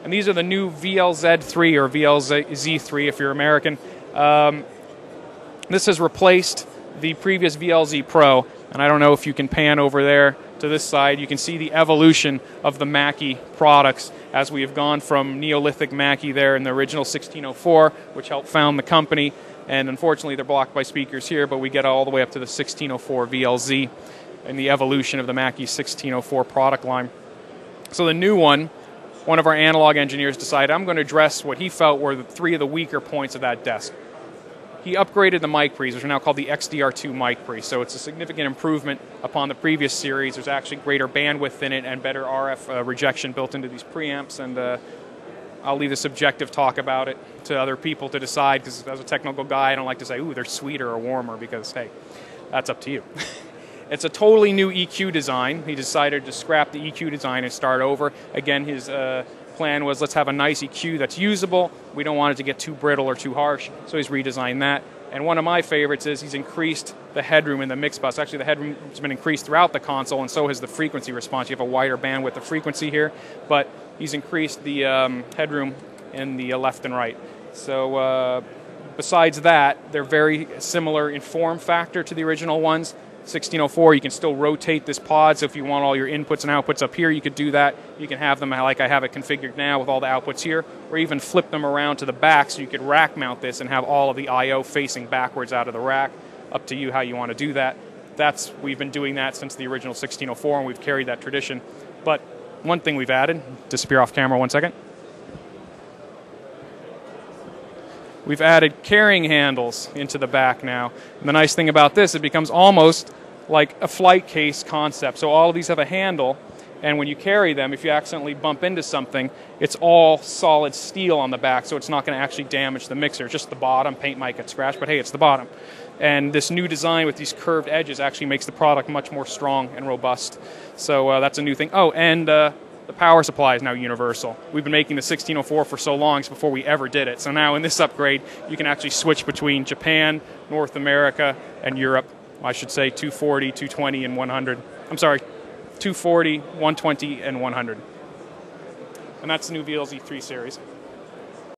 And these are the new VLZ3 or VLZ3 if you're American. This has replaced the previous VLZ Pro, and I don't know if you can pan over there to this side. You can see the evolution of the Mackie products as we have gone from Neolithic Mackie there in the original 1604, which helped found the company, and unfortunately they're blocked by speakers here, but we get all the way up to the 1604 VLZ and the evolution of the Mackie 1604 product line. So the new one of our analog engineers decided I'm going to address what he felt were three of the weaker points of that desk. He upgraded the mic pre's, which are now called the XDR2 mic pre. So it's a significant improvement upon the previous series. There's actually greater bandwidth in it and better RF rejection built into these preamps. And I'll leave the subjective talk about it to other people to decide, because as a technical guy, I don't like to say, ooh, they're sweeter or warmer, because, hey, that's up to you. It's a totally new EQ design. He decided to scrap the EQ design and start over. Again, his plan was, let's have a nice EQ that's usable. We don't want it to get too brittle or too harsh, so he's redesigned that. And one of my favorites is he's increased the headroom in the mix bus. Actually, the headroom has been increased throughout the console, and so has the frequency response. You have a wider bandwidth of frequency here, but he's increased the headroom in the left and right. So besides that, they're very similar in form factor to the original ones. 1604, you can still rotate this pod, so if you want all your inputs and outputs up here, you could do that. You can have them like I have it configured now with all the outputs here, or even flip them around to the back so you could rack mount this and have all of the I/O facing backwards out of the rack. Up to you how you want to do that. We've been doing that since the original 1604, and we've carried that tradition. But one thing we've added, disappear off camera 1 second. We've added carrying handles into the back now. And the nice thing about this, it becomes almost like a flight case concept. So all of these have a handle, and when you carry them, if you accidentally bump into something, it's all solid steel on the back, so it's not going to actually damage the mixer. Just the bottom, paint might get scratched, but hey, it's the bottom. And this new design with these curved edges actually makes the product much more strong and robust. So that's a new thing. Oh, and the power supply is now universal. We've been making the 1604 for so long, it's before we ever did it. So now in this upgrade, you can actually switch between Japan, North America, and Europe. I should say 240, 220, and 100. I'm sorry, 240, 120, and 100. And that's the new VLZ3 series.